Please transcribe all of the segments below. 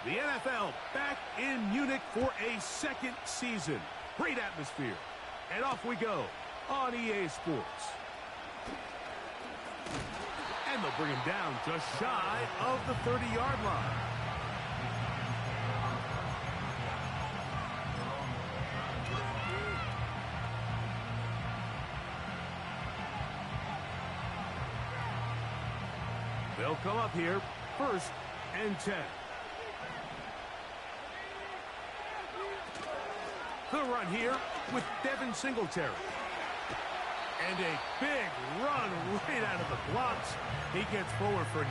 The NFL back in Munich for a second season. Great atmosphere. And off we go on EA Sports. And they'll bring him down just shy of the 30-yard line. They'll come up here, 1st and 10. The run here with Devin Singletary. And a big run right out of the blocks. He gets forward for...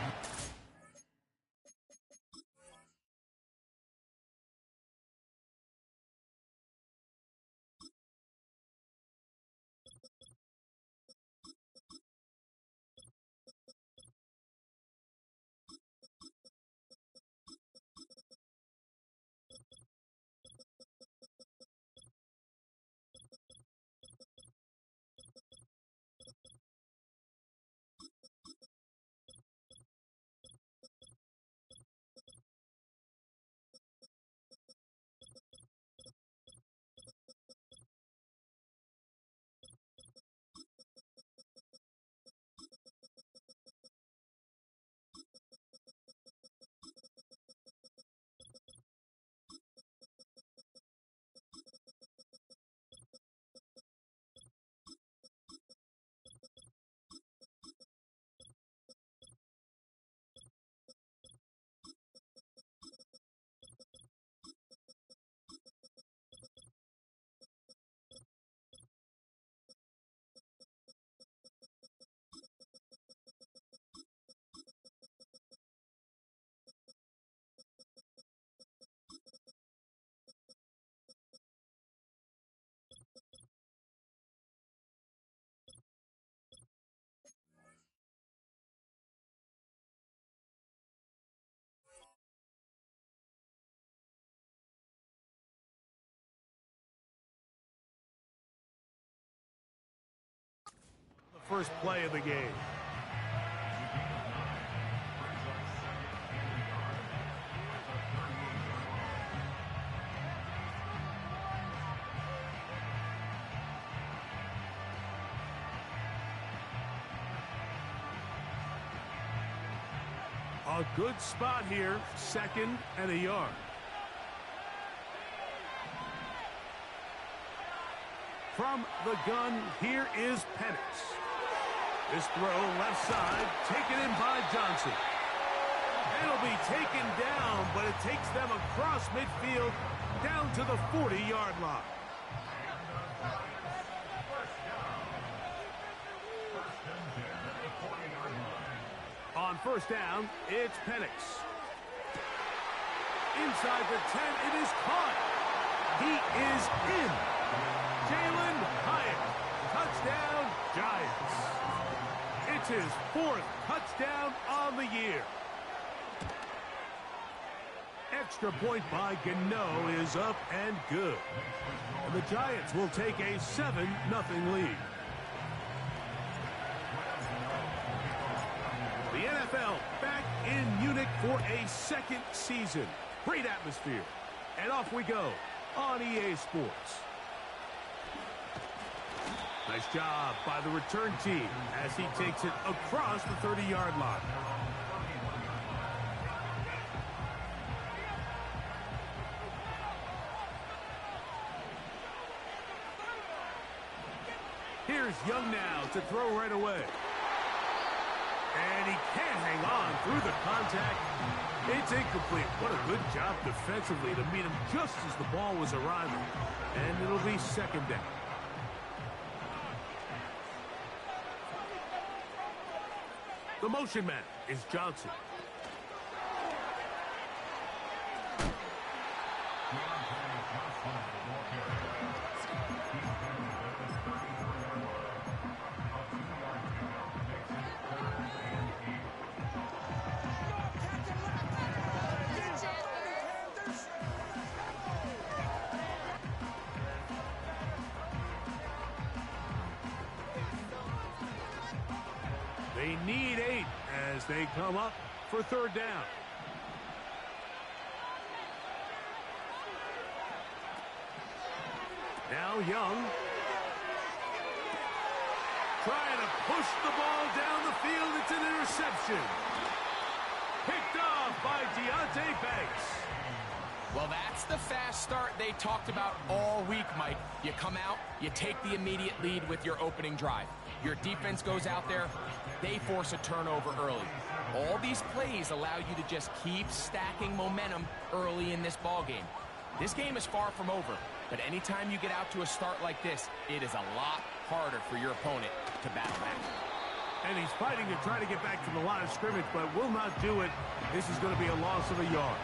First play of the game. A good spot here, 2nd and a yard. From the gun, here is Penix. This throw left side, taken in by Johnson. It'll be taken down, but it takes them across midfield down to the 40-yard line. On 1st down, it's Penix. Inside the 10, it is caught. He is in. Jalin Hyatt, touchdown Giants. It's his 4th touchdown on the year. Extra point by Gano is up and good. And the Giants will take a 7-0 lead. The NFL back in Munich for a second season. Great atmosphere. And off we go on EA Sports. Nice job by the return team as he takes it across the 30-yard line. Here's Young now to throw right away. And he can't hang on through the contact. It's incomplete. What a good job defensively to meet him just as the ball was arriving. And it'll be 2nd down. The motion man is Johnson. They need 8 as they come up for 3rd down. Now Young. Trying to push the ball down the field. It's an interception. Picked off by Deonte Banks. Well, that's the fast start they talked about all week, Mike. You come out, you take the immediate lead with your opening drive. Your defense goes out there, they force a turnover early. All these plays allow you to just keep stacking momentum early in this ball game. This game is far from over, but anytime you get out to a start like this, it is a lot harder for your opponent to battle back. And he's fighting to try to get back to the line of scrimmage, but will not do it. This is going to be a loss of a yard.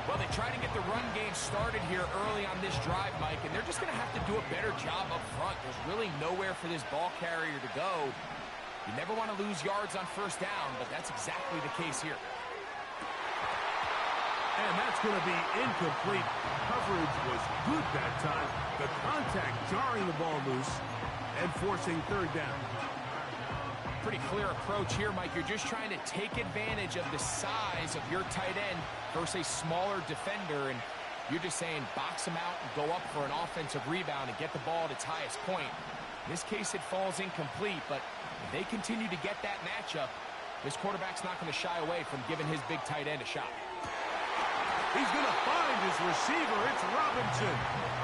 Well, they try to get the run game started here early on this drive, Mike, and they're just going to have to do a better job up front. There's really nowhere for this ball carrier to go. You never want to lose yards on first down, but that's exactly the case here. And that's going to be incomplete. Coverage was good that time. The contact jarring the ball loose and forcing third down. Pretty clear approach here, Mike. You're just trying to take advantage of the size of your tight end versus a smaller defender, and you're just saying box him out and go up for an offensive rebound and get the ball at its highest point. In this case, it falls incomplete, but if they continue to get that matchup, this quarterback's not going to shy away from giving his big tight end a shot. He's going to find his receiver. It's Robinson.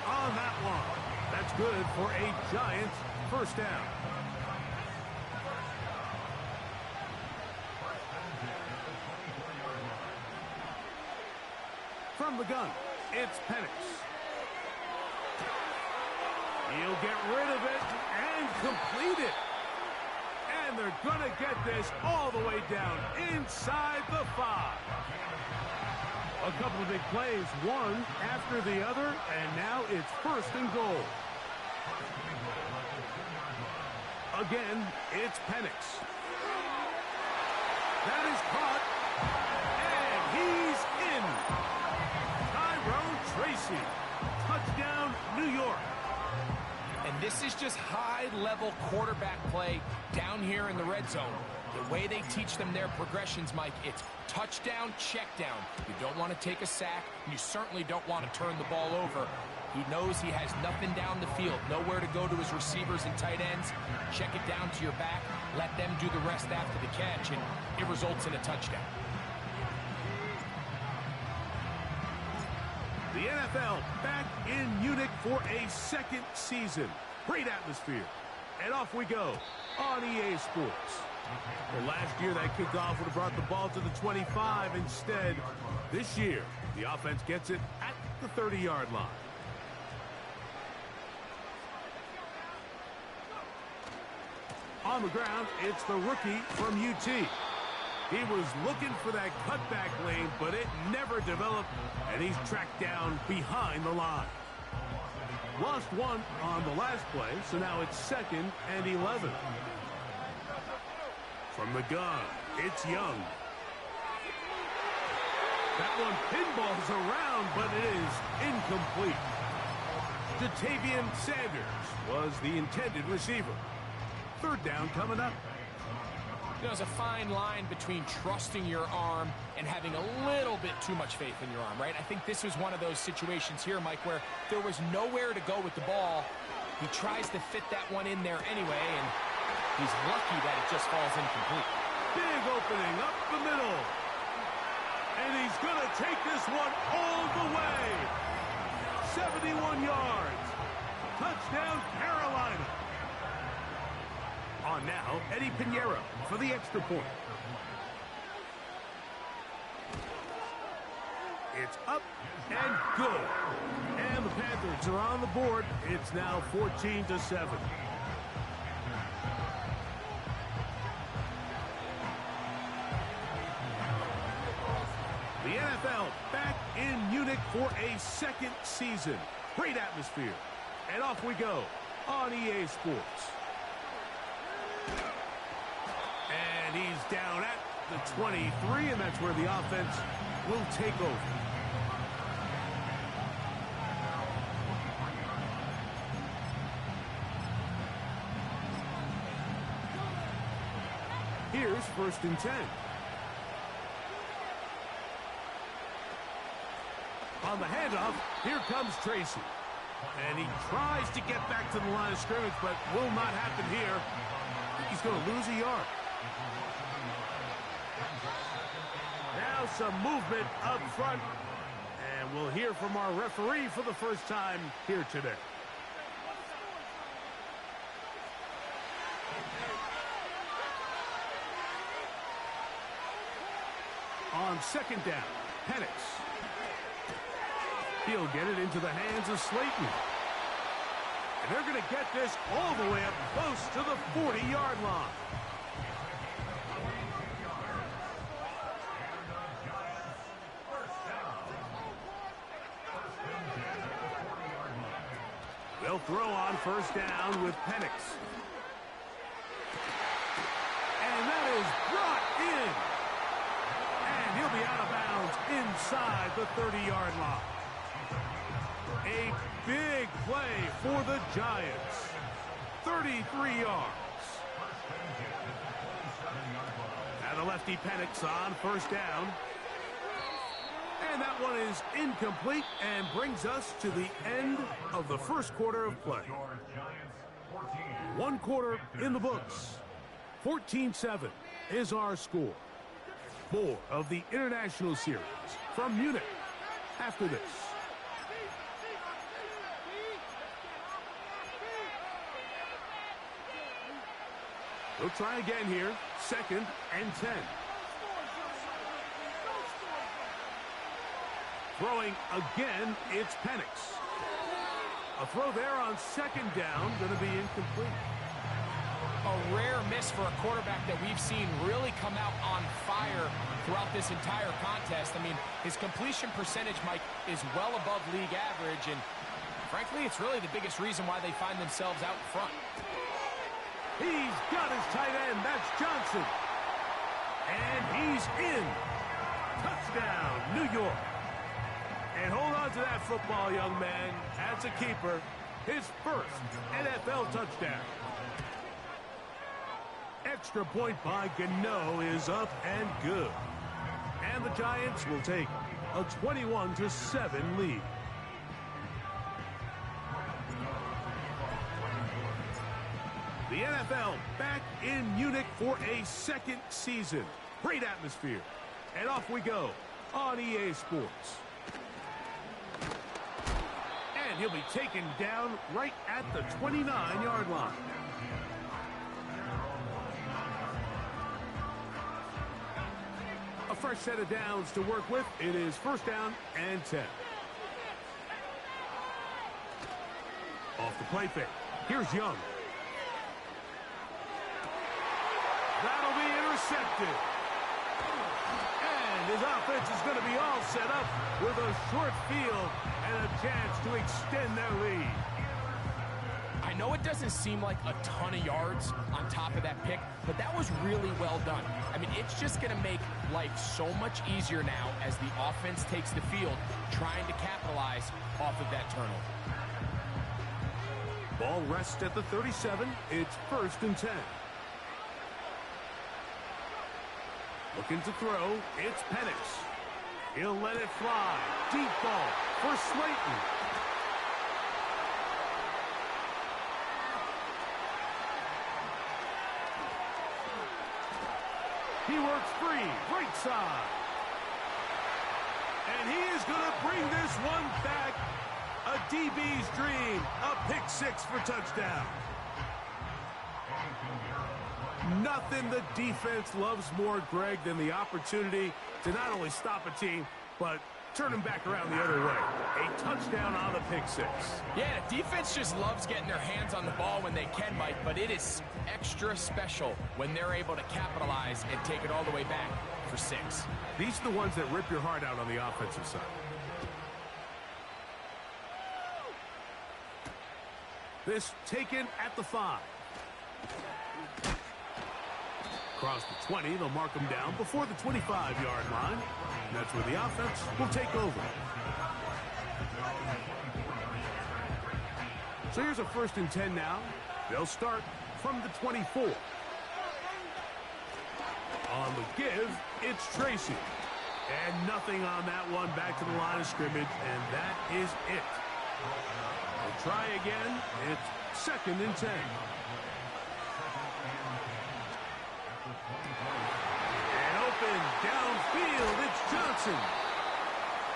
On that one. That's good for a Giants first down. From the gun, it's Penix. He'll get rid of it and complete it. And they're going to get this all the way down inside the 5. A couple of big plays, one after the other, and now it's first and goal. Again, it's Penix. That is caught, and he's in. Tyrone Tracy, touchdown, New York. And this is just high-level quarterback play down here in the red zone. The way they teach them their progressions, Mike, it's touchdown, check down. You don't want to take a sack, and you certainly don't want to turn the ball over. He knows he has nothing down the field, nowhere to go to his receivers and tight ends. Check it down to your back, let them do the rest after the catch, and it results in a touchdown. The NFL back in Munich for a second season. Great atmosphere. And off we go on EA Sports. Well, last year that kickoff would have brought the ball to the 25. Instead, this year, the offense gets it at the 30-yard line. On the ground, it's the rookie from UT. He was looking for that cutback lane, but it never developed, and he's tracked down behind the line. Lost one on the last play, so now it's 2nd and 11. From the gun, it's Young. That one pinballs around, but it is incomplete. Jatavian Sanders was the intended receiver. Third down coming up. There's a fine line between trusting your arm and having a little bit too much faith in your arm, right? I think this was one of those situations here, Mike, where there was nowhere to go with the ball. He tries to fit that one in there anyway, and he's lucky that it just falls incomplete. Big opening up the middle. And he's going to take this one all the way. 71 yards. Touchdown, Carolina. On now, Eddie Pinheiro for the extra point. It's up and good. And the Panthers are on the board. It's now 14-7. The NFL back in Munich for a second season. Great atmosphere. And off we go on EA Sports. And he's down at the 23, and that's where the offense will take over. Here's 1st and 10. On the handoff, here comes Tracy. And he tries to get back to the line of scrimmage, but will not happen here. He's going to lose a yard. Now some movement up front. And we'll hear from our referee for the first time here today. On 2nd down, Penix. He'll get it into the hands of Slayton. And they're going to get this all the way up close to the 40-yard line. They'll throw on 1st down with Penix. And that is brought in. And he'll be out of bounds inside the 30-yard line. A big play for the Giants. 33 yards. Now the lefty Penix on 1st down. And that one is incomplete and brings us to the end of the 1st quarter of play. 1 quarter in the books. 14-7 is our score. More of the international series from Munich after this. We'll try again here. 2nd and 10. Throwing again, it's Penix. A throw there on 2nd down, going to be incomplete. A rare miss for a quarterback that we've seen really come out on fire throughout this entire contest. I mean, his completion percentage, Mike, is well above league average, and frankly, it's really the biggest reason why they find themselves out in front. He's got his tight end. That's Johnson. And he's in. Touchdown, New York. And hold on to that football, young man. That's a keeper. His 1st NFL touchdown. Extra point by Gano is up and good. And the Giants will take a 21-7 lead. The NFL back in Munich for a 2nd season. Great atmosphere. And off we go on EA Sports. And he'll be taken down right at the 29-yard line. A fresh set of downs to work with. It is 1st down and 10. Off the play fake. Here's Young. That'll be intercepted. And his offense is going to be all set up with a short field and a chance to extend their lead. I know it doesn't seem like a ton of yards on top of that pick, but that was really well done. I mean, it's just going to make life so much easier now as the offense takes the field, trying to capitalize off of that turnover. Ball rests at the 37. It's 1st and 10. Looking to throw, it's Penix. He'll let it fly. Deep ball for Slayton. He works free, right side. And he is going to bring this one back. A DB's dream, a pick 6 for touchdown. Nothing the defense loves more, Greg, than the opportunity to not only stop a team, but turn them back around the other way. A touchdown on the pick 6. Yeah, defense just loves getting their hands on the ball when they can, Mike, but it is extra special when they're able to capitalize and take it all the way back for 6. These are the ones that rip your heart out on the offensive side. This taken at the 5. Across the 20, they'll mark them down before the 25-yard line. And that's where the offense will take over. So here's a 1st and 10 now. They'll start from the 24. On the give, it's Tracy. And nothing on that one, back to the line of scrimmage, and that is it. We'll try again. It's 2nd and 10. And open downfield, it's Johnson.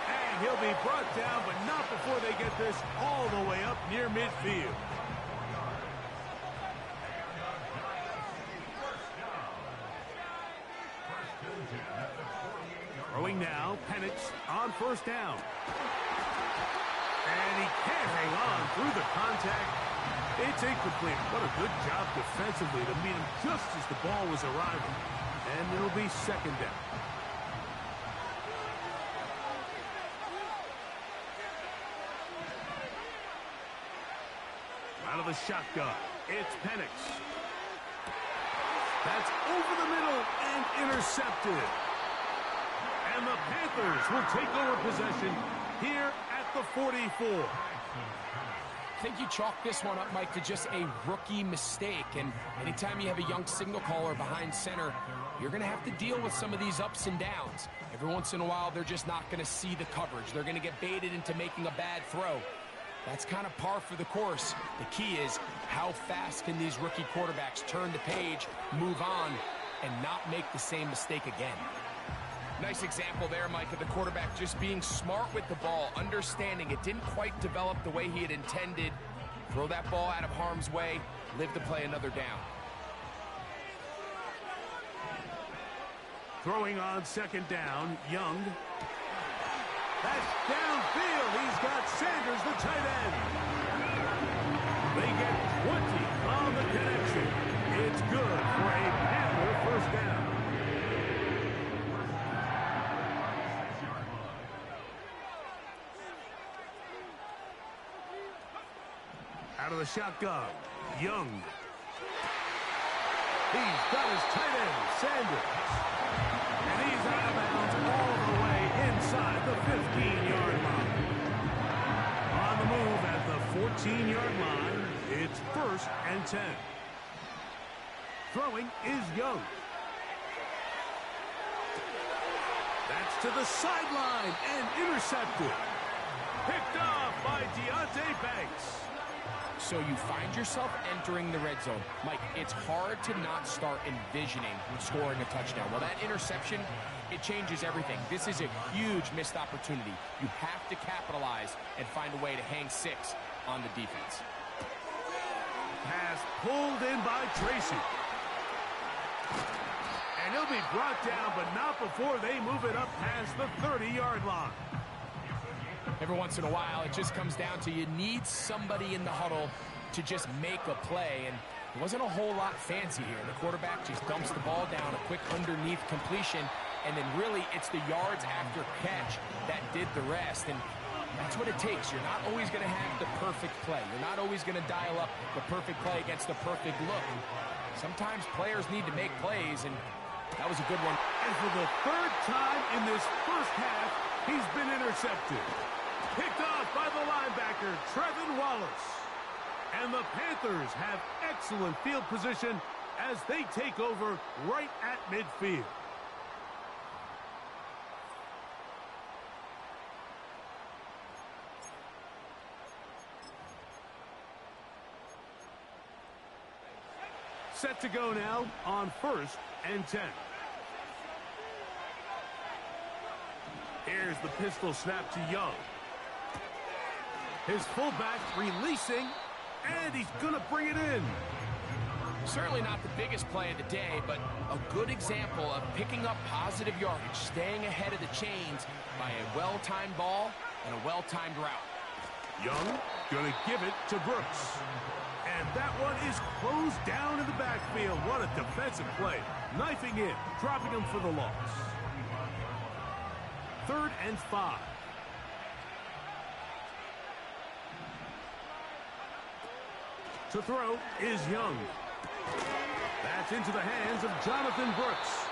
And he'll be brought down, but not before they get this all the way up near midfield. Throwing now, Penix on 1st down. And he can't hang on through the contact. It's incomplete. What a good job defensively to meet him just as the ball was arriving. And it'll be 2nd down. Out of the shotgun, it's Penix. That's over the middle and intercepted. And the Panthers will take over possession here at the 44. I think you chalk this one up, Mike, to just a rookie mistake. And anytime you have a young signal caller behind center, you're going to have to deal with some of these ups and downs. Every once in a while, they're just not going to see the coverage. They're going to get baited into making a bad throw. That's kind of par for the course. The key is how fast can these rookie quarterbacks turn the page, move on, and not make the same mistake again. Nice example there, Mike, of the quarterback just being smart with the ball, understanding it didn't quite develop the way he had intended. Throw that ball out of harm's way, live to play another down. Throwing on 2nd down, Young. That's downfield. He's got Sanders, the tight end. They get 20 on the connection. It's good for a Panther 1st down. Out of the shotgun, Young. He's got his tight end, Sanders. And he's out of bounds all the way inside the 15-yard line. On the move at the 14-yard line, it's 1st and 10. Throwing is Young. That's to the sideline and intercepted. Picked off by Deonte Banks. So you find yourself entering the red zone. Mike, it's hard to not start envisioning scoring a touchdown. Well, that interception, it changes everything. This is a huge missed opportunity. You have to capitalize and find a way to hang 6 on the defense. Pass pulled in by Tracy. And he'll be brought down, but not before they move it up past the 30-yard line. Every once in a while, it just comes down to you need somebody in the huddle to just make a play, and it wasn't a whole lot fancy here. The quarterback just dumps the ball down, a quick underneath completion, and then really it's the yards after catch that did the rest, and that's what it takes. You're not always going to have the perfect play. You're not always going to dial up the perfect play against the perfect look. Sometimes players need to make plays, and that was a good one. And for the 3rd time in this 1st half, he's been intercepted. Picked off by the linebacker, Trevin Wallace. And the Panthers have excellent field position as they take over right at midfield. Set to go now on 1st and 10. Here's the pistol snap to Young. His fullback releasing, and he's going to bring it in. Certainly not the biggest play of the day, but a good example of picking up positive yardage, staying ahead of the chains by a well-timed ball and a well-timed route. Young going to give it to Brooks. And that one is closed down in the backfield. What a defensive play. Knifing in, dropping him for the loss. 3rd and 5. To throw is Young. That's into the hands of Jonathan Brooks.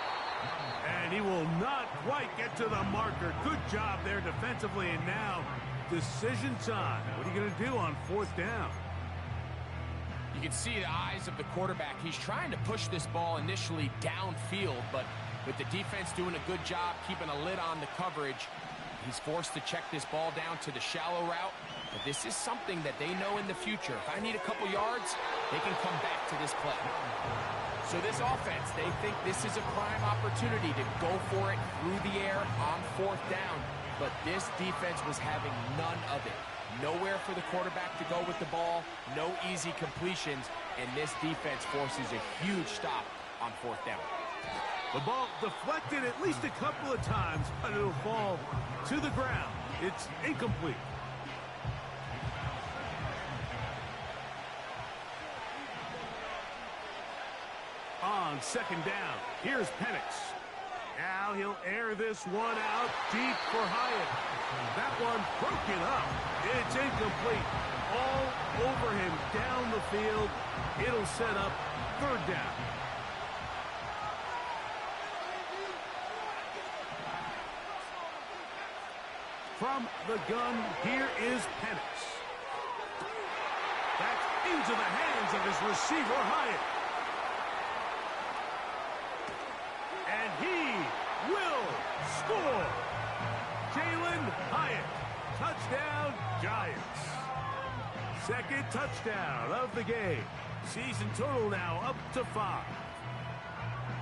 And he will not quite get to the marker. Good job there defensively. And now, decision time. What are you going to do on 4th down? You can see the eyes of the quarterback. He's trying to push this ball initially downfield, but With the defense doing a good job keeping a lid on the coverage, he's forced to check this ball down to the shallow route. But this is something that they know in the future. If I need a couple yards, they can come back to this play. So this offense, they think this is a prime opportunity to go for it through the air on 4th down. But this defense was having none of it. Nowhere for the quarterback to go with the ball, no easy completions, and this defense forces a huge stop on 4th down. The ball deflected at least a couple of times, but it'll fall to the ground. It's incomplete. On 2nd down, here's Penix. Now he'll air this one out deep for Hyatt. That one broken up. It's incomplete. All over him down the field. It'll set up 3rd down. From the gun, here is Penix. That's into the hands of his receiver, Hyatt. And he will score. Jalen Hyatt. Touchdown, Giants. 2nd touchdown of the game. Season total now up to 5.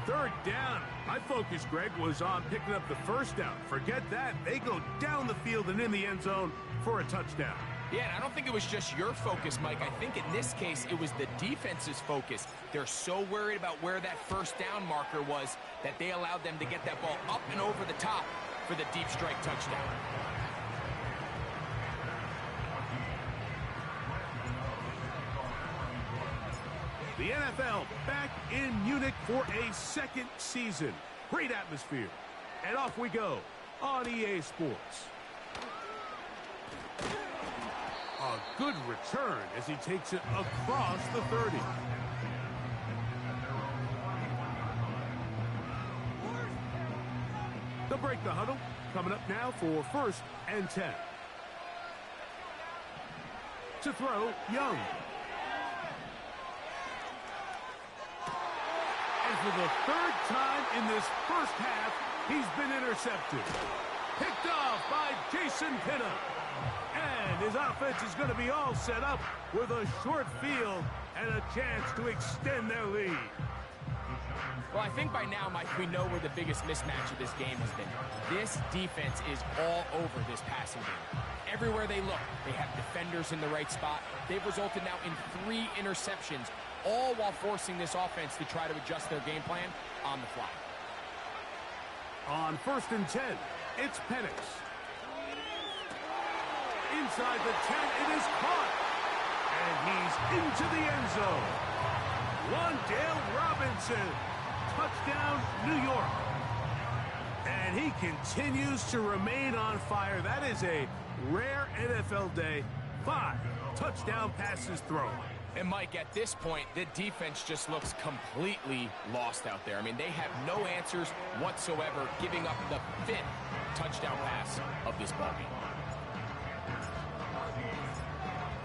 3rd down. My focus, Greg, was on picking up the 1st down. Forget that. They go down the field and in the end zone for a touchdown. Yeah, and I don't think it was just your focus, Mike. I think in this case, it was the defense's focus. They're so worried about where that 1st down marker was that they allowed them to get that ball up and over the top for the deep strike touchdown. The NFL back in Munich for a 2nd season. Great atmosphere. And off we go on EA Sports. A good return as he takes it across the 30. They'll break the huddle. Coming up now for 1st and 10. To throw, Young. And for the 3rd time in this 1st half, he's been intercepted. Picked off by Jason Pinna. And his offense is going to be all set up with a short field and a chance to extend their lead. Well, I think by now, Mike, we know where the biggest mismatch of this game has been. This defense is all over this passing game. Everywhere they look, they have defenders in the right spot. They've resulted now in 3 interceptions, all while forcing this offense to try to adjust their game plan on the fly. On 1st and 10, it's Penix. Inside the 10, it is caught. And he's into the end zone. Wan'Dale Robinson. Touchdown, New York. And he continues to remain on fire. That is a rare NFL day. 5 touchdown passes thrown. And, Mike, at this point, the defense just looks completely lost out there. I mean, they have no answers whatsoever, giving up the 5th touchdown pass of this ballgame.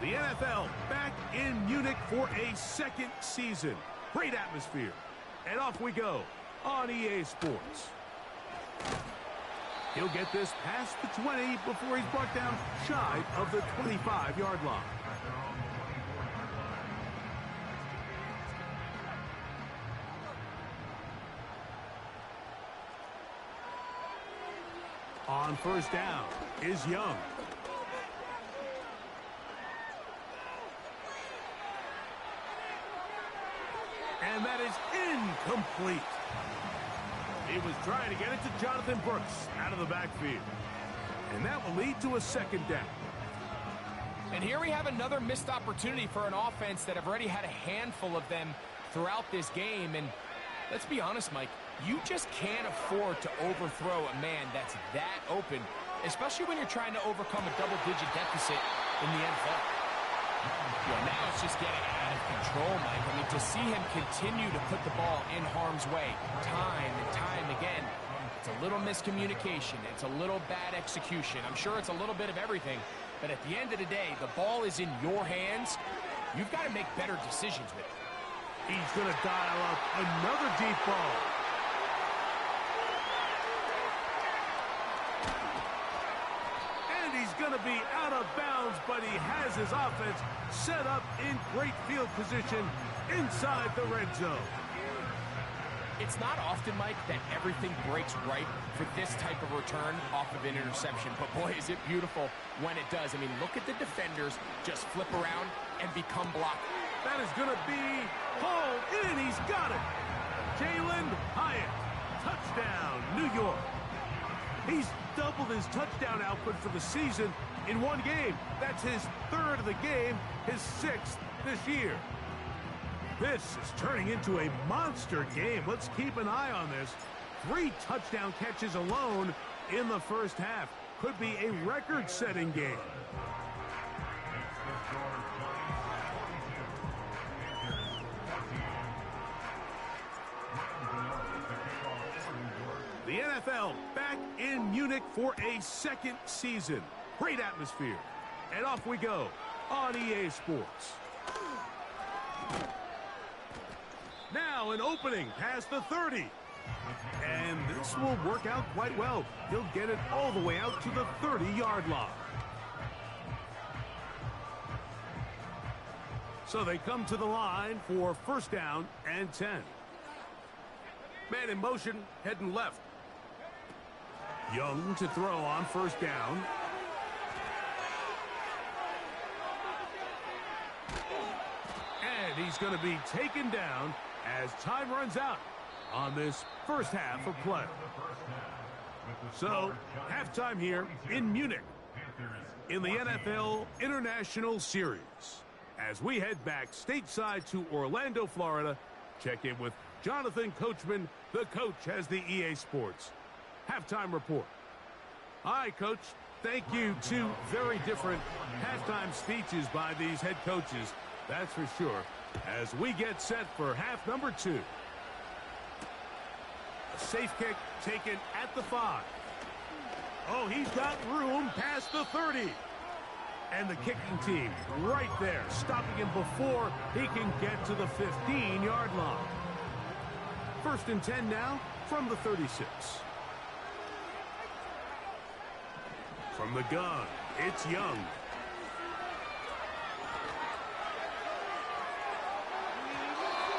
The NFL back in Munich for a 2nd season. Great atmosphere. And off we go on EA Sports. He'll get this past the 20 before he's brought down shy of the 25-yard line. On 1st down is Young. And that is incomplete. He was trying to get it to Jonathan Brooks out of the backfield. And that will lead to a 2nd down. And here we have another missed opportunity for an offense that have already had a handful of them throughout this game. And let's be honest, Mike, you just can't afford to overthrow a man that's that open, especially when you're trying to overcome a double-digit deficit in the NFL. Well, now it's just getting out of control, Mike. I mean, to see him continue to put the ball in harm's way time and time again, it's a little miscommunication. It's a little bad execution. I'm sure it's a little bit of everything. But at the end of the day, the ball is in your hands. You've got to make better decisions with it. He's going to dial up another deep ball. but he has his offense set up in great field position inside the red zone. It's not often, Mike, that everything breaks right for this type of return off of an interception. But, boy, is it beautiful when it does. I mean, look at the defenders just flip around and become blocked. That is going to be hauled in. He's got it. Jalin Hyatt, touchdown, New York. He's doubled his touchdown output for the season in one game. That's his third of the game, his sixth this year. This is turning into a monster game. Let's keep an eye on this. 3 touchdown catches alone in the first half. Could be a record-setting game. The NFL back in Munich for a second season. Great atmosphere. And off we go on EA Sports. Now an opening past the 30. And this will work out quite well. He'll get it all the way out to the 30-yard line. So they come to the line for first down and 10. Man in motion, heading left. Young to throw on first down. And he's going to be taken down as time runs out on this first half of play. So, halftime here in Munich in the NFL International Series. As we head back stateside to Orlando, Florida, check in with Jonathan Coachman. The coach has the EA Sports halftime report. Hi, Coach. Thank you. 2 very different halftime speeches by these head coaches. That's for sure. As we get set for half number 2. A safe kick taken at the 5. Oh, he's got room past the 30. And the kicking team right there, stopping him before he can get to the 15-yard line. First and 10 now from the 36. From the gun, it's Young.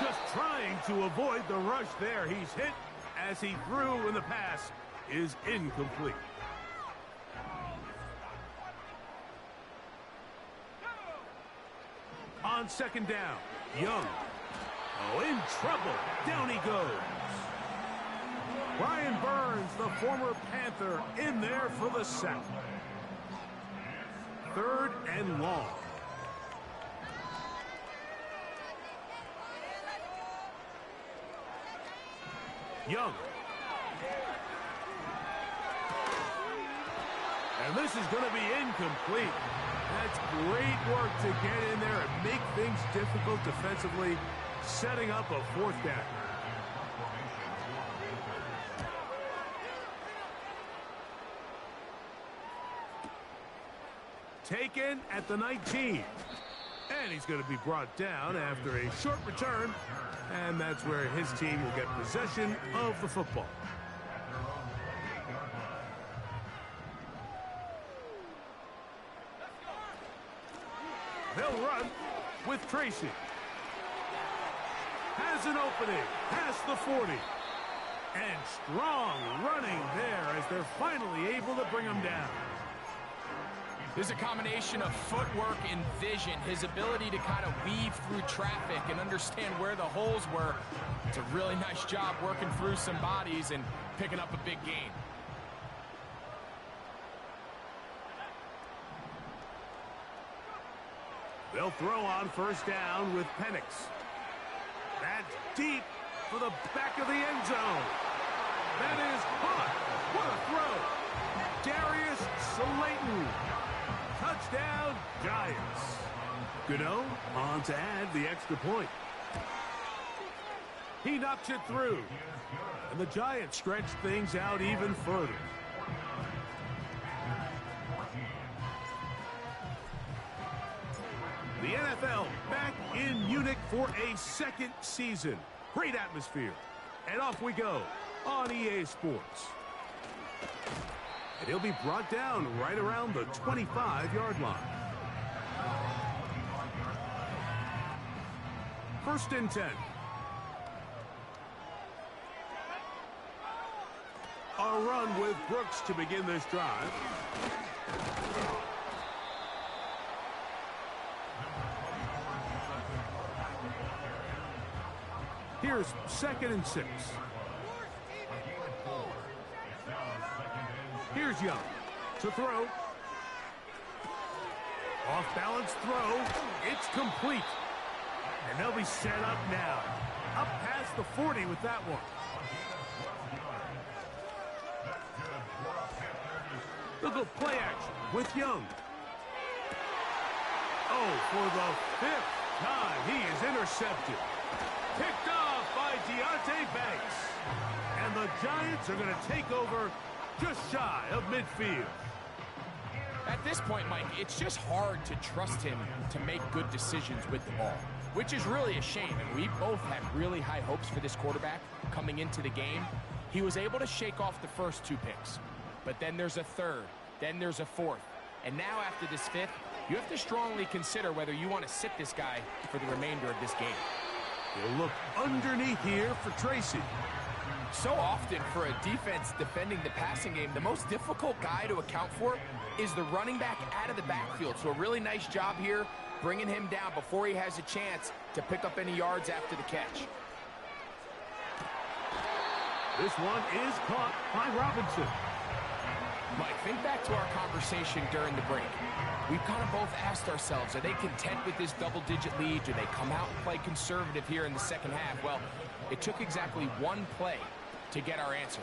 Just trying to avoid the rush there. He's hit as he threw, and the pass is incomplete. On second down, Young. Oh, in trouble. Down he goes. Brian Burns, the former Panther, in there for the sack. Third and long. Young. And this is going to be incomplete. That's great work to get in there and make things difficult defensively, setting up a fourth down. Taken at the 19. And he's going to be brought down after a short return. And that's where his team will get possession of the football. They'll run with Tracy. Has an opening past the 40. And strong running there as they're finally able to bring him down. There's a combination of footwork and vision, his ability to kind of weave through traffic and understand where the holes were. It's a really nice job working through some bodies and picking up a big gain. They'll throw on first down with Penix. That's deep for the back of the end zone. That is caught. What a throw. Darius Slayton. Touchdown, Giants. Gano on to add the extra point. He knocks it through. And the Giants stretch things out even further. The NFL back in Munich for a second season. Great atmosphere. And off we go on EA Sports. And he'll be brought down right around the 25-yard line. 1st and 10. A run with Brooks to begin this drive. Here's 2nd and 6. Here's Young to throw. Off-balance throw. It's complete. And they'll be set up now. Up past the 40 with that one. Look at play action with Young. Oh, for the 5th time, he is intercepted. Picked off by Deonte Banks. And the Giants are going to take over just shy of midfield. At this point, Mike, it's just hard to trust him to make good decisions with the ball, which is really a shame. And we both had really high hopes for this quarterback coming into the game. He was able to shake off the first 2 picks, but then there's a 3rd, then there's a 4th. And now after this 5th, you have to strongly consider whether you want to sit this guy for the remainder of this game. He'll look underneath here for Tracy. So often for a defense defending the passing game, the most difficult guy to account for is the running back out of the backfield. So a really nice job here bringing him down before he has a chance to pick up any yards after the catch. This one is caught by Robinson. Mike, think back to our conversation during the break. We've kind of both asked ourselves, are they content with this double-digit lead? Do they come out and play conservative here in the second half? Well, it took exactly 1 play to get our answer.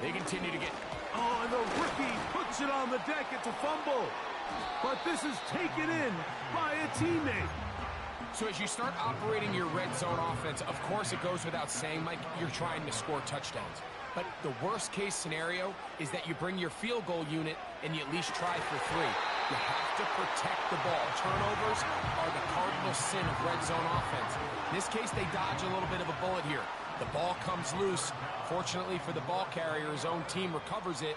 They continue to get... Oh, and the rookie puts it on the deck. It's a fumble. But this is taken in by a teammate. So as you start operating your red zone offense, of course it goes without saying, Mike, you're trying to score touchdowns. But the worst case scenario is that you bring your field goal unit and you at least try for 3. You have to protect the ball. Turnovers are the cardinal sin of red zone offense. In this case, they dodge a little bit of a bullet here. The ball comes loose. Fortunately for the ball carrier, his own team recovers it.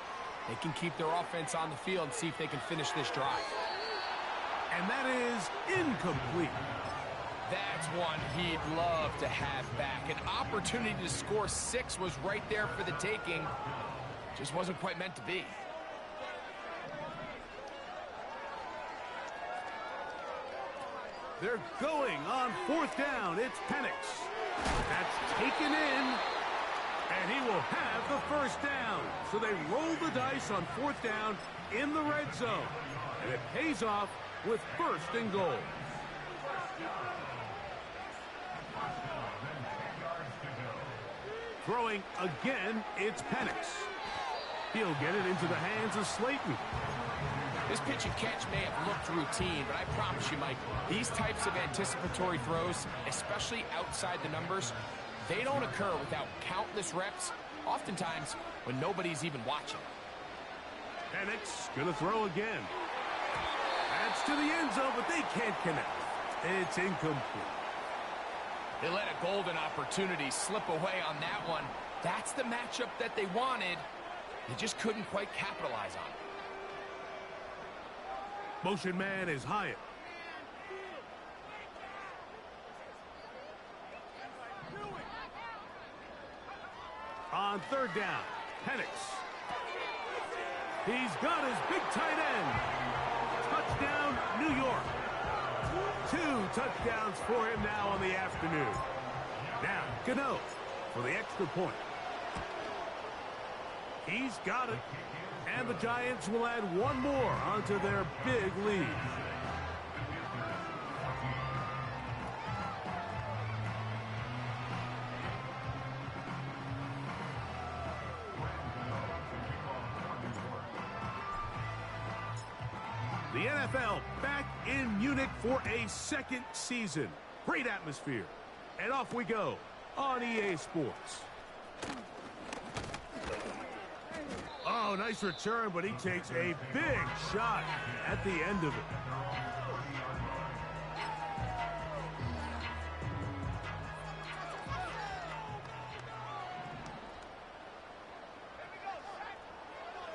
They can keep their offense on the field and see if they can finish this drive. And that is incomplete. That's one he'd love to have back. An opportunity to score 6 was right there for the taking. Just wasn't quite meant to be. They're going on 4th down. It's Penix. That's taken in, and he will have the 1st down. So they roll the dice on 4th down in the red zone, and it pays off with 1st and goal. Throwing again, it's Penix. He'll get it into the hands of Slayton. This pitch and catch may have looked routine, but I promise you, Mike, these types of anticipatory throws, especially outside the numbers, they don't occur without countless reps, oftentimes when nobody's even watching. Penix gonna throw again. That's to the end zone, but they can't connect. It's incomplete. They let a golden opportunity slip away on that one. That's the matchup that they wanted. They just couldn't quite capitalize on it. Motion man is Hyatt. On 3rd down, Penix. He's got his big tight end. Touchdown, New York. 2 touchdowns for him now on the afternoon. Now, Gano for the extra point. He's got it. And the Giants will add 1 more onto their big lead. The NFL back in Munich for a 2nd season. Great atmosphere. And off we go on EA Sports. Oh, nice return, but he takes a big shot at the end of it.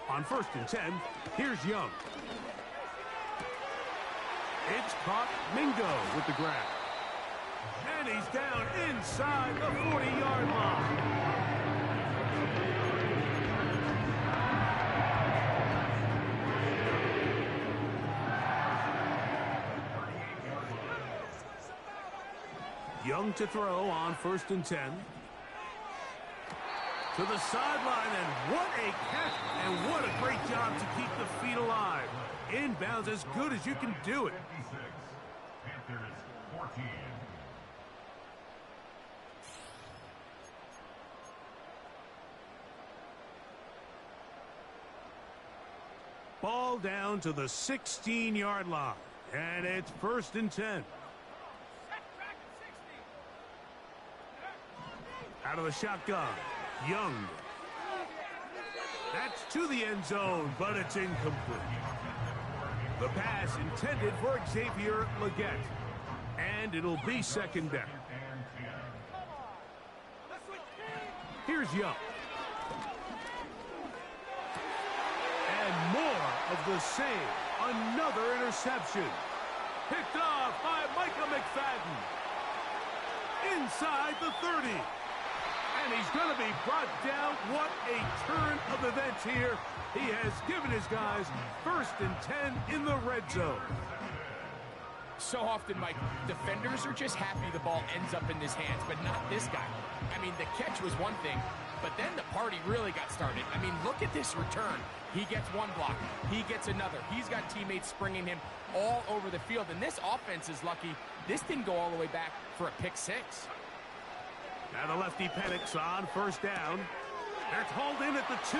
On 1st and 10, here's Young. It's caught. Mingo with the grab. And he's down inside the 40-yard line. Young to throw on 1st and 10. To the sideline, and what a catch, and what a great job to keep the feet alive. Inbounds as good as you can do it. Panthers 14. Ball down to the 16-yard line, and it's 1st and 10. Out of the shotgun, Young. That's to the end zone, but it's incomplete. The pass intended for Xavier Legette, and it'll be 2nd down. Here's Young. And more of the same. Another interception. Picked off by Micah McFadden. Inside the 30. And he's going to be brought down. What a turn of events here. He has given his guys 1st and 10 in the red zone. So often, Mike, defenders are just happy the ball ends up in his hands, but not this guy. I mean, the catch was one thing, but then the party really got started. I mean, look at this return. He gets one block. He gets another. He's got teammates springing him all over the field, and this offense is lucky. This didn't go all the way back for a pick 6. Now the lefty Penix on 1st down. That's hauled in at the 2.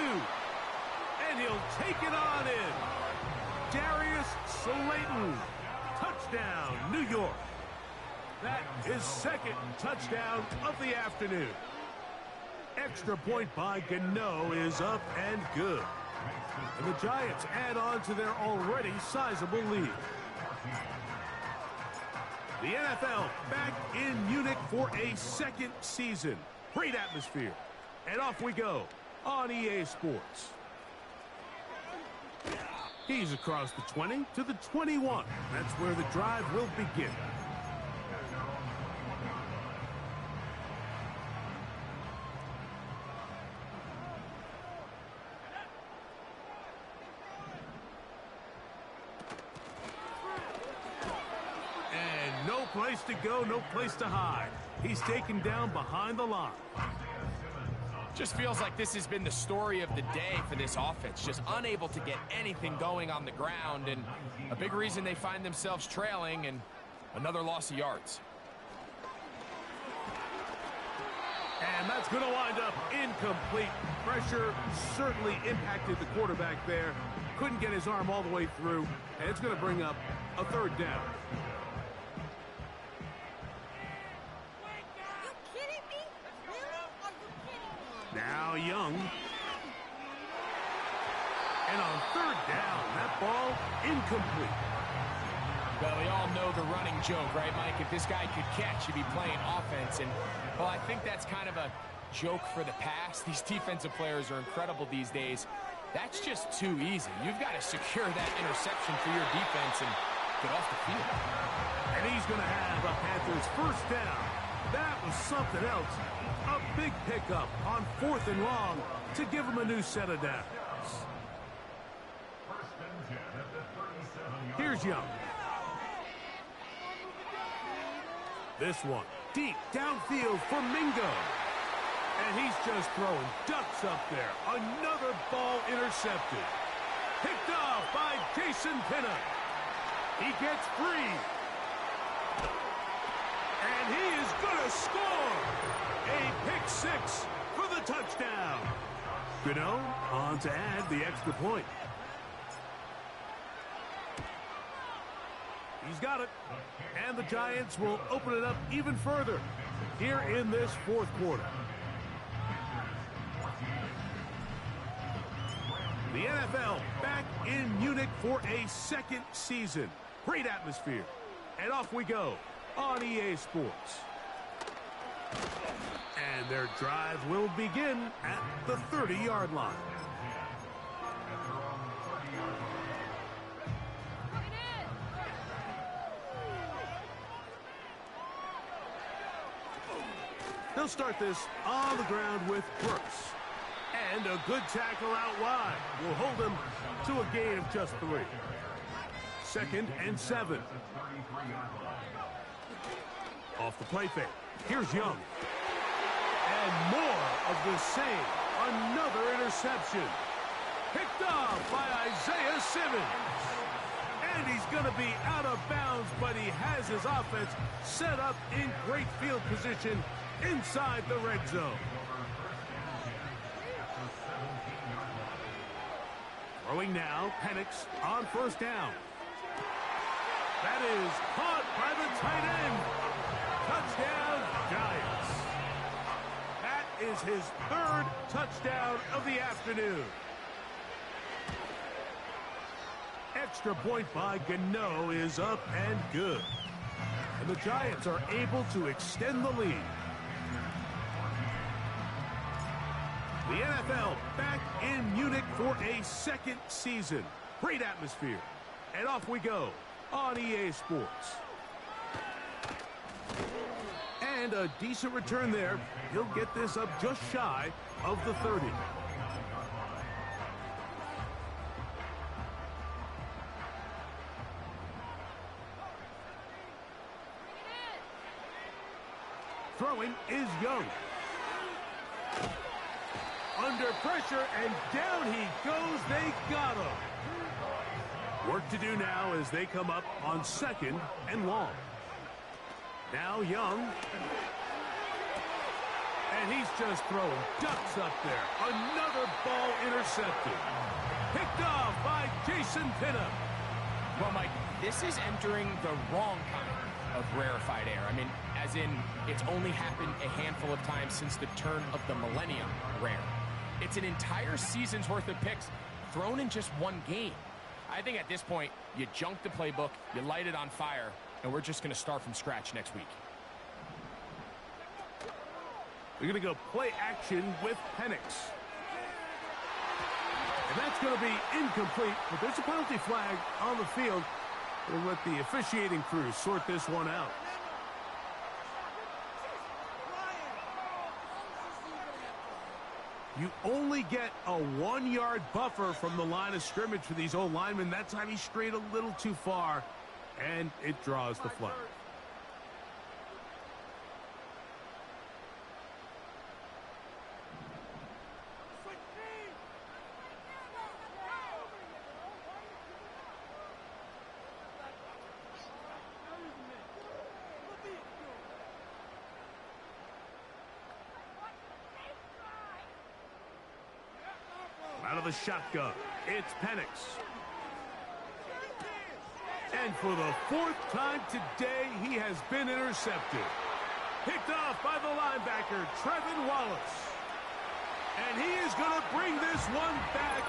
And he'll take it on in. Darius Slayton. Touchdown, New York. That is 2nd touchdown of the afternoon. Extra point by Gano is up and good. And the Giants add on to their already sizable lead. The NFL back in Munich for a 2nd season. Great atmosphere. And off we go on EA Sports. He's across the 20 to the 21. That's where the drive will begin. And no place to go, no place to hide. He's taken down behind the line. Just feels like this has been the story of the day for this offense. Just unable to get anything going on the ground, and a big reason they find themselves trailing, and another loss of yards. And that's going to wind up incomplete. Pressure certainly impacted the quarterback there. Couldn't get his arm all the way through, and it's going to bring up a 3rd down. Now Young. And on 3rd down, that ball incomplete. Well, we all know the running joke, right, Mike? If this guy could catch, he'd be playing offense. And, well, I think that's kind of a joke for the past. These defensive players are incredible these days. That's just too easy. You've got to secure that interception for your defense and get off the field. And he's going to have a Panthers 1st down. That was something else. A big pickup on 4th and long to give him a new set of downs. Here's Young. This one deep downfield for Mingo. And he's just throwing ducks up there. Another ball intercepted. Picked off by Jason Pinnock. He gets free. And he is going to score. A pick 6 for the touchdown. Gano on to add the extra point. He's got it. And the Giants will open it up even further here in this 4th quarter. The NFL back in Munich for a 2nd season. Great atmosphere. And off we go on EA Sports. And their drive will begin at the 30-yard line. They'll start this on the ground with Brooks. And a good tackle out wide will hold them to a gain of just 3. 2nd and 7. Off the play fake. Here's Young. And more of the same. Another interception. Picked off by Isaiah Simmons. And he's going to be out of bounds, but he has his offense set up in great field position inside the red zone. Throwing now, Penix on 1st down. That is caught by the tight end. Touchdown, Giants. That is his 3rd touchdown of the afternoon. Extra point by Gano is up and good. And the Giants are able to extend the lead. The NFL back in Munich for a 2nd season. Great atmosphere. And off we go on EA Sports. And a decent return there. He'll get this up just shy of the 30. Throwing is Young. Under pressure, and down he goes. They got him. Work to do now as they come up on 2nd and long. Now Young. And he's just throwing ducks up there. Another ball intercepted. Picked off by Jason Pinham. Well, Mike, this is entering the wrong kind of rarefied air. I mean, as in, it's only happened a handful of times since the turn of the millennium rare. It's an entire season's worth of picks thrown in just one game. I think at this point, you junk the playbook, you light it on fire, and we're just going to start from scratch next week. We're going to go play action with Penix. And that's going to be incomplete, but there's a penalty flag on the field. We'll let the officiating crew sort this one out. You only get a 1-yard buffer from the line of scrimmage for these old linemen. That time he strayed a little too far, and it draws the flag. Out of the shotgun, it's Penix. And for the 4th time today, he has been intercepted. Picked off by the linebacker, Trevin Wallace. And he is going to bring this one back.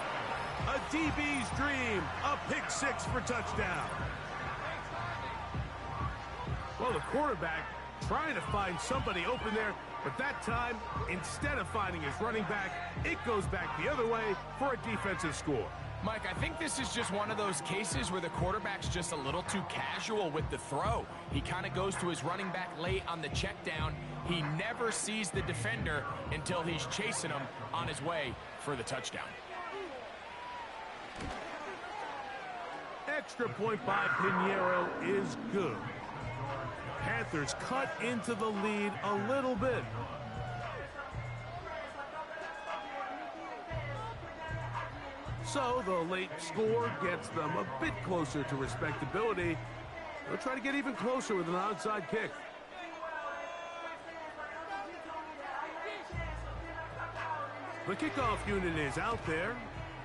A DB's dream, a pick 6 for touchdown. Well, the quarterback trying to find somebody open there, but that time, instead of finding his running back, it goes back the other way for a defensive score. Mike, I think this is just one of those cases where the quarterback's just a little too casual with the throw. He kind of goes to his running back late on the check down. He never sees the defender until he's chasing him on his way for the touchdown. Extra point by Pinheiro is good. Panthers cut into the lead a little bit. So the late score gets them a bit closer to respectability. They'll try to get even closer with an onside kick. The kickoff unit is out there,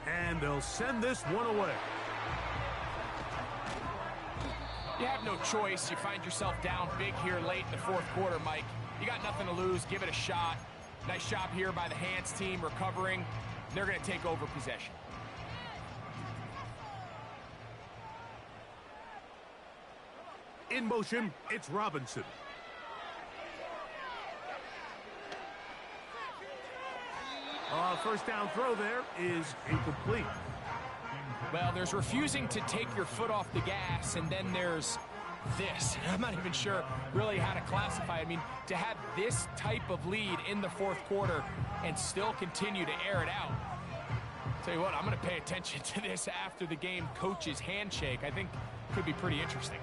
and they'll send this one away. You have no choice. You find yourself down big here late in the 4th quarter, Mike. You got nothing to lose. Give it a shot. Nice job here by the Hands team recovering. They're going to take over possession. In motion, it's Robinson. First down throw there is incomplete. Well, there's refusing to take your foot off the gas, and then there's this. I'm not even sure really how to classify it. I mean, to have this type of lead in the fourth quarter and still continue to air it out. Tell you what, I'm going to pay attention to this after the game coach's handshake. I think could be pretty interesting.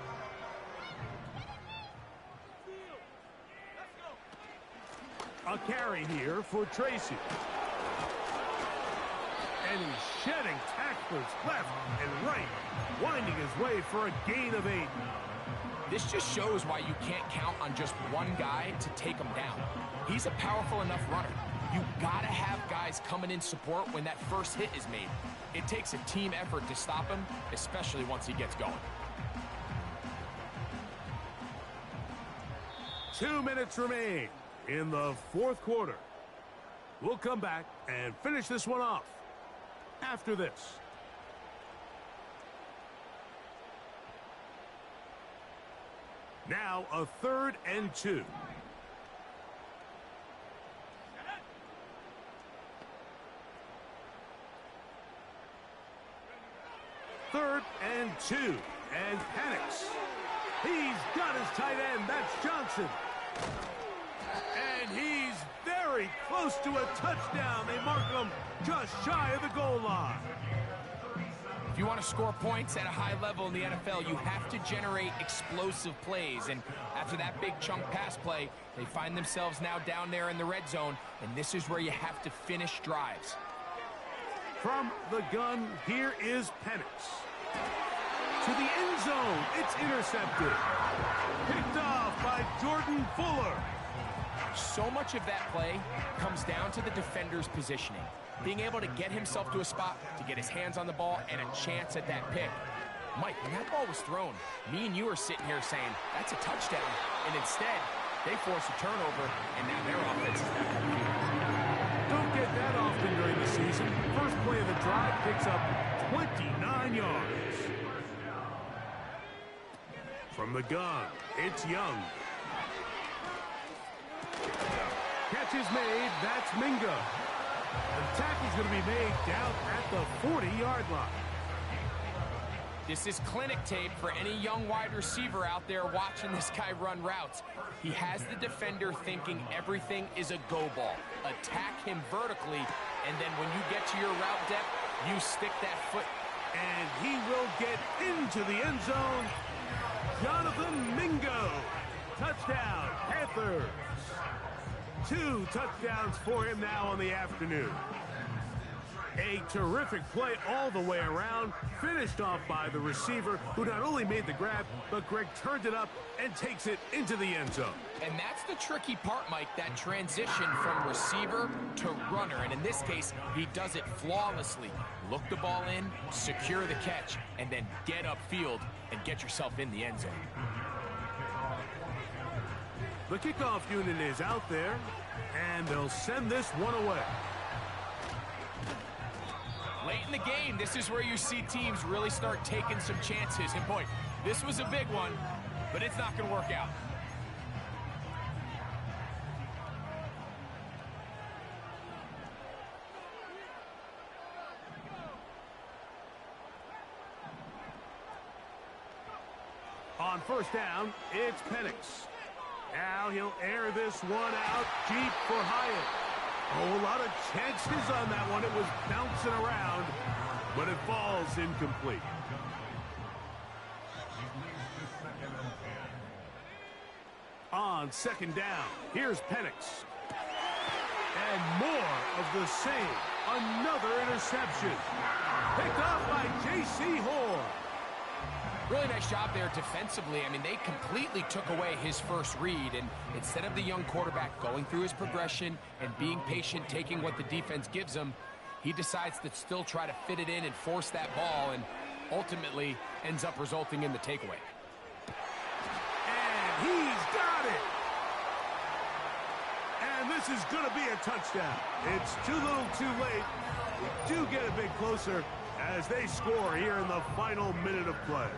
A carry here for Tracy. And he's shedding tacklers left and right, winding his way for a gain of 8. This just shows why you can't count on just one guy to take him down. He's a powerful enough runner. You gotta have guys coming in support when that first hit is made. It takes a team effort to stop him, especially once he gets going. 2 minutes remain in the fourth quarter. We'll come back and finish this one off after this. Now a 3rd and 2. Third and 2, and Penix. He's got his tight end. That's Johnson. And he's very close to a touchdown. They mark him just shy of the goal line. If you want to score points at a high level in the NFL, you have to generate explosive plays. And after that big chunk pass play, they find themselves now down there in the red zone. And this is where you have to finish drives. From the gun, here is Penix. To the end zone, it's intercepted. Picked off by Jordan Fuller. So much of that play comes down to the defender's positioning. Being able to get himself to a spot, to get his hands on the ball, and a chance at that pick. Mike, when that ball was thrown, me and you are sitting here saying, that's a touchdown. And instead, they force a turnover, and now their offense is back on the field. Don't get that often during the season. First play of the drive picks up 29 yards. From the gun, it's Young. Catch is made. That's Mingo. The tackle's going to be made down at the 40-yard line. This is clinic tape for any young wide receiver out there watching this guy run routes. He has the defender thinking everything is a go ball. Attack him vertically, and then when you get to your route depth, you stick that foot. And he will get into the end zone. Jonathan Mingo. Touchdown, Panthers. 2 touchdowns for him now on the afternoon. A terrific play all the way around, finished off by the receiver, who not only made the grab, but Greg turned it up and takes it into the end zone. And that's the tricky part, Mike, that transition from receiver to runner. And in this case, he does it flawlessly. Look the ball in, secure the catch, and then get upfield and get yourself in the end zone. The kickoff unit is out there, and they'll send this one away. Late in the game, this is where you see teams really start taking some chances. And boy, this was a big one, but it's not going to work out. On first down, it's Penix. Now he'll air this one out deep for Hyatt. Oh, a lot of chances on that one. It was bouncing around, but it falls incomplete. On second down, here's Penix. And more of the same. Another interception. Picked off by J.C. Horn. Really nice job there defensively. I mean, they completely took away his first read, and instead of the young quarterback going through his progression and being patient, taking what the defense gives him, he decides to still try to fit it in and force that ball, and ultimately ends up resulting in the takeaway. And he's got it! And this is going to be a touchdown. It's too little too late. We do get a bit closer as they score here in the final minute of play.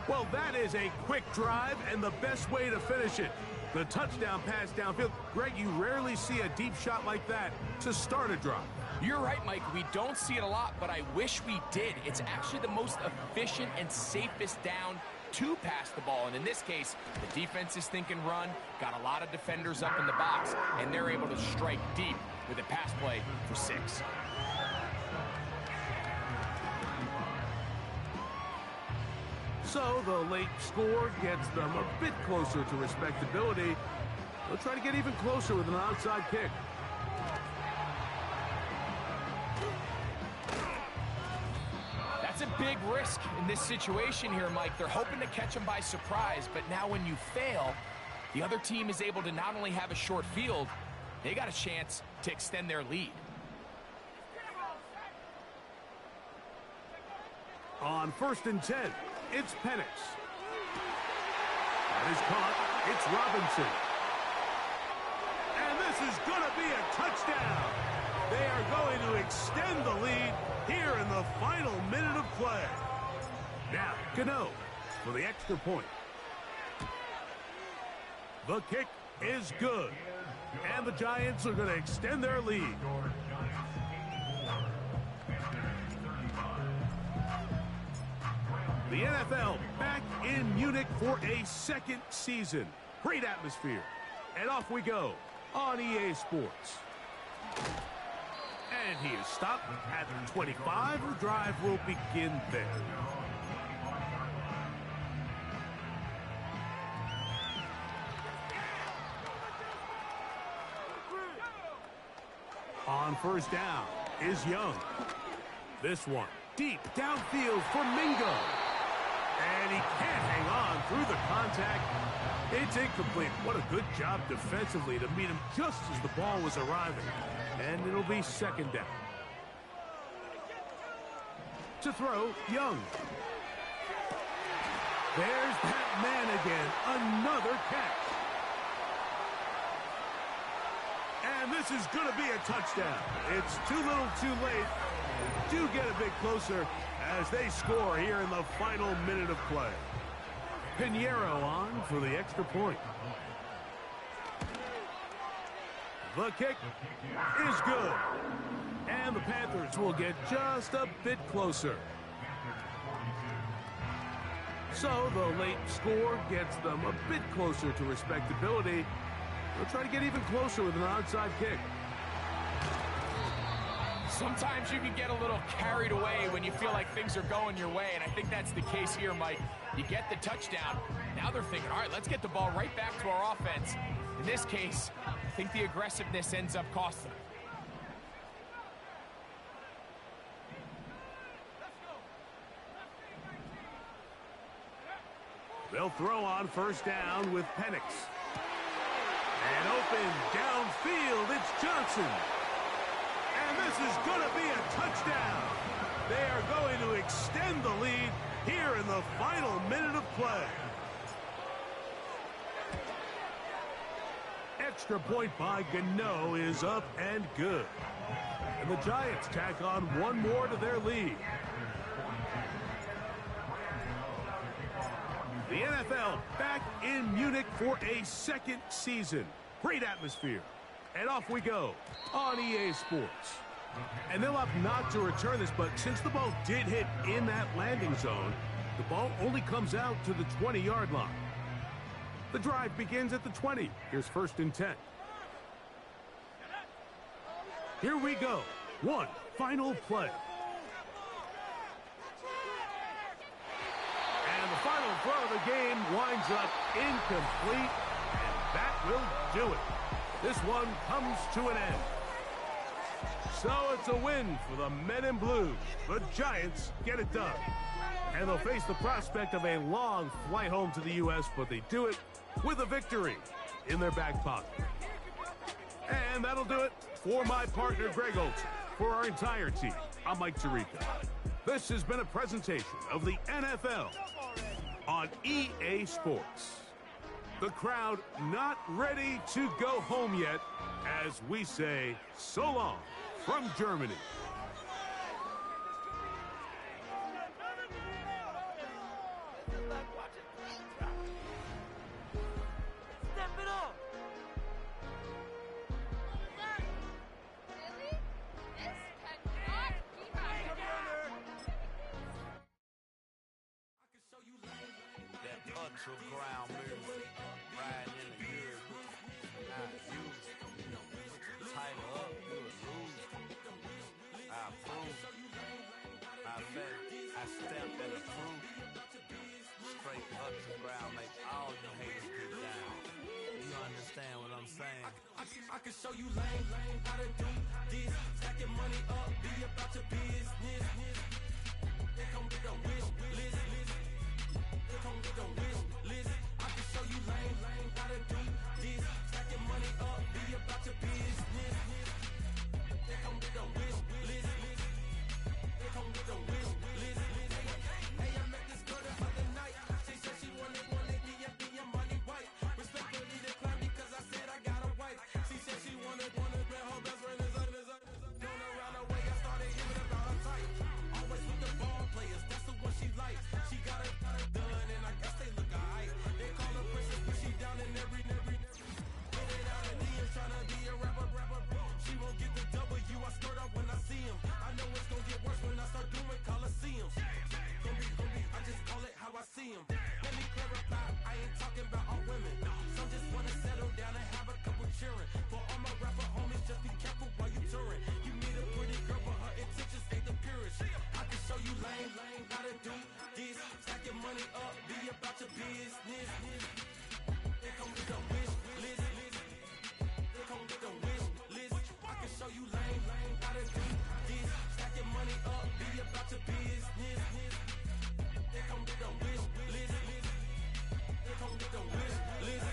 Well, that is a quick drive and the best way to finish it. The touchdown pass downfield. Greg, you rarely see a deep shot like that to start a drive. You're right, Mike. We don't see it a lot, but I wish we did. It's actually the most efficient and safest down to pass the ball. And in this case, the defense is thinking run, got a lot of defenders up in the box, and they're able to strike deep with a pass play for 6. So the late score gets them a bit closer to respectability. They'll try to get even closer with an onside kick. That's a big risk in this situation here, Mike. They're hoping to catch them by surprise, but now when you fail, the other team is able to not only have a short field, they got a chance to extend their lead. On 1st and 10, it's Penix. That is caught. It's Robinson. And this is going to be a touchdown. They are going to extend the lead here in the final minute of play. Now, Gano for the extra point. The kick is good. And the Giants are going to extend their lead. The NFL back in Munich for a second season. Great atmosphere. And off we go on EA Sports. And he is stopped at 25. The drive will begin there. On 1st down is Young. This one deep downfield for Mingo. And he can't hang on through the contact. It's incomplete. What a good job defensively to meet him just as the ball was arriving. And it'll be 2nd down. To throw, Young. There's that man again. Another catch. And this is going to be a touchdown. It's too little too late. They do get a bit closer as they score here in the final minute of play. Pinheiro on for the extra point. The kick is good. And the Panthers will get just a bit closer. So the late score gets them a bit closer to respectability. They'll try to get even closer with an onside kick. Sometimes you can get a little carried away when you feel like things are going your way, and I think that's the case here, Mike. You get the touchdown. Now they're thinking, all right, let's get the ball right back to our offense. In this case, I think the aggressiveness ends up costing them. They'll throw on 1st down with Penix. And open downfield, it's Johnson. And this is going to be a touchdown. They are going to extend the lead here in the final minute of play. Extra point by Gano is up and good. And the Giants tack on one more to their lead. The NFL back in Munich for a second season. Great atmosphere. And off we go on EA Sports. And they'll have not to return this, but since the ball did hit in that landing zone, the ball only comes out to the 20-yard line. The drive begins at the 20. Here's 1st and 10. Here we go. One final play. And the final throw of the game winds up incomplete, and that will do it. This one comes to an end. So it's a win for the Men in Blue. The Giants get it done. And they'll face the prospect of a long flight home to the U.S., but they do it with a victory in their back pocket. And that'll do it for my partner, Greg Olson. For our entire team, I'm Mike Tirico. This has been a presentation of the NFL on EA Sports. The crowd not ready to go home yet as we say so long from Germany. natural ground music. Riding in the good. Not used. Tighten up, you would lose. I approve. I bet I stepped in the proof. Straight up the ground, make all you haters get down. You understand what I'm saying? I can show you lame, how to do this. Stacking money up, be about your business. They come with a wish list. They come with a wish list. I can show you lame, how to do this. Stacking money up, be about your business. They come with a wish list. They come with a wish list. Hey, I met this girl the other night. She said she wanted the money white. Respectfully declined because I said I got a wife. She said she wanted bet her best friend is known around the way. I started giving about her type. Always with the ball players, that's the one she likes. She got it done, and I guess they look alright. They call her princess, but she down in every. Get it out of DMs, tryna be a rapper. She won't get the W, I skirt up when I see him. I know it's gonna get worse when I start doing Coliseums. Gonna be, I just call it how I see him. Let me clarify, I ain't talking about all women. Some just wanna settle down and have a couple cheering. For all my rapper homies, just be careful while you touring. You need a pretty girl, but her intentions ain't the purest. I can show you lame, how to do this. Stack your money up, be about your business. They come with a wish list. They come with a wish list. I can show you lame, how to do this. Stack your money up, be about your business. They come with a wish list. They come with a wish list.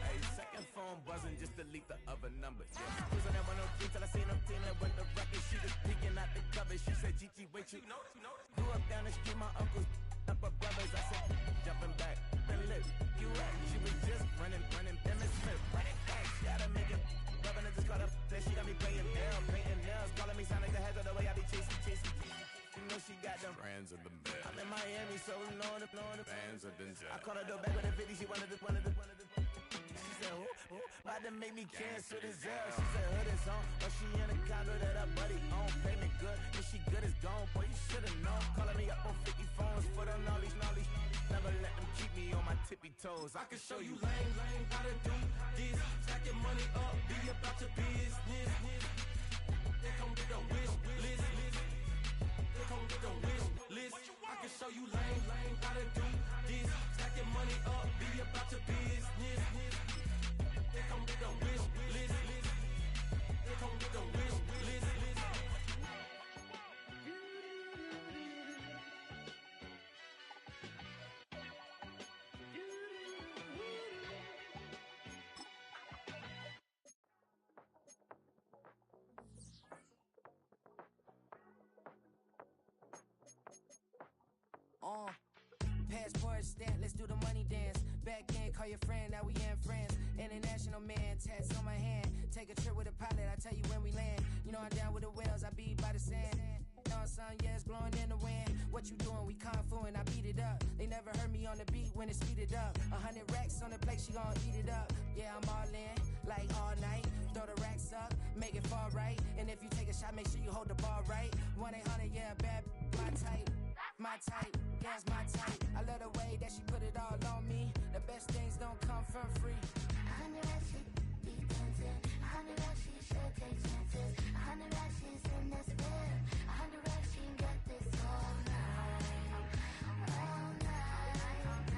Hey, second phone buzzing, just delete the other number. Yeah. Was on that 103 till I seen them feeling with the record. She was peeking out the cover. She said, Gigi, wait, you grew up down the street, my uncles up her brothers. I said, jumping back, and lit. You at? She was just running, Emmett Smith. Running back, she had to make it. Rubbing it, just caught up. Then she got me playing down, painting nails. Calling me Sonic the Hedgehog, the way I be chasing. You know she got them brands of the best. I'm in Miami, so we know the bands of Denzel. I called her door back with a 50, she wanted the. She said, who? About to make me cancel this L. She said, hood is on, but she in a condo that her buddy own. Payment good, if she good is gone, boy, you should've known. Calling me up on 50 phones, foot on all these. Never let them keep me on my tippy toes. I can show you lame, how to do this. Stack your money up, be about your business. They come with a wish list. They come with a wish list. I can show you lame, how to do this. Stack your money up, be about your business. They come with a wish list. They come with a wish list. Passport stamp, let's do the money dance. Back in, call your friend, now we in friends. International man, tats on my hand. Take a trip with a pilot, I tell you when we land. You know I'm down with the whales, I be by the sand. On sun, yeah, it's blowing in the wind. What you doing? We kung fu and I beat it up. They never heard me on the beat when it's speeded up. 100 racks on the plate, she gon' eat it up. Yeah, I'm all in, like all night. Throw the racks up, make it fall right. And if you take a shot, make sure you hold the ball right. 1-800, yeah, bad, my type. My type, yeah, it's my type. I love the way that she put it all on me. The best things don't come for free. 100 racks, she be dancing. 100 racks, she should take chances. 100 racks, she's in this bed. 100 racks, she can get this all night. All night. All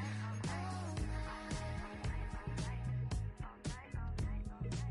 night.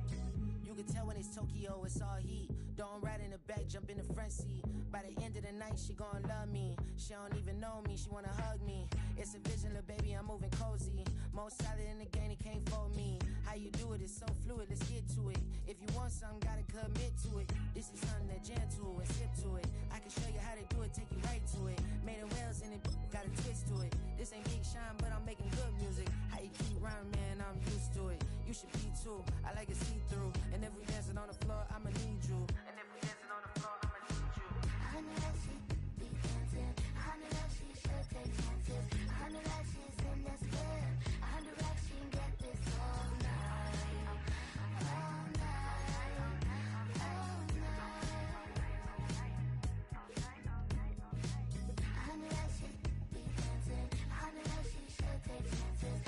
You can tell when it's Tokyo, it's all heat. Don't ride in the back, jump in the front seat. By the end of the night, she gon' love me. She don't even know me, she wanna hug me. It's a vision, little baby, I'm moving cozy. Most solid in the game, it can't fold me. How you do it, it's so fluid, let's get to it. If you want something, gotta commit to it. This is something that jam to and sip to it. I can show you how to do it, take you right to it. Made of whales in it, got a twist to it. This ain't Big Sean, but I'm making good music. How you keep rhyming, man, I'm used to it. You should be too, I like it see-through. And if we dancing on the floor, I'ma need you. And if we dancing on the floor, I'ma need you. 100 racks, she be dancing. 100 racks, she should take chances. 100 racks, she's in this bed. 100 racks, she can get this all night. All night. All night. 100 racks, she be dancing. 100 racks, she should take chances.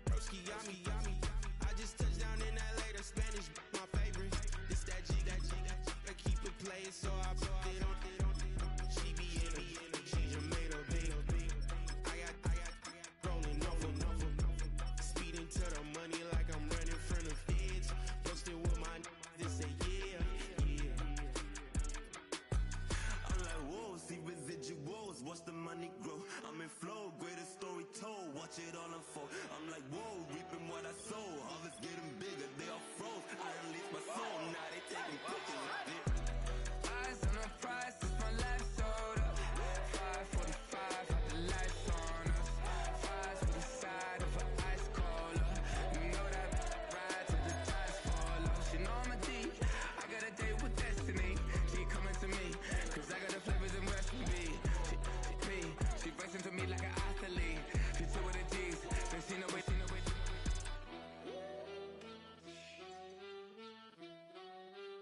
Broski, yummy. I just touched down in LA, the Spanish, my favorite. This that G. I keep it playing, so I put it on. She be in me, she just made a big. I got rolling over. Speeding to the money like I'm running from the feds. Posted with my they say yeah. I'm like, whoa, see residuals, watch the money grow. I'm in flow, greatest story told, watch it all unfold. I'm like, whoa, reaping what I sow. Harvest getting bigger, they all froze. I unleashed my soul, now they taking pictures of it. Eyes on the prize, it's my life sold up. 5:45, had the lights on us. Fries for the side of an ice cola. You know that ride till the tides fall off. She know I'm a D, I got a date with destiny. She coming to me, cause I got the flavors and recipe. She racing to me like an athlete. She two with the G's, then she know it.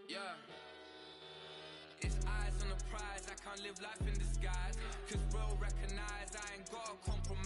Yeah. It's eyes on the prize, I can't live life in disguise. Cause bro recognize I ain't gotta compromise.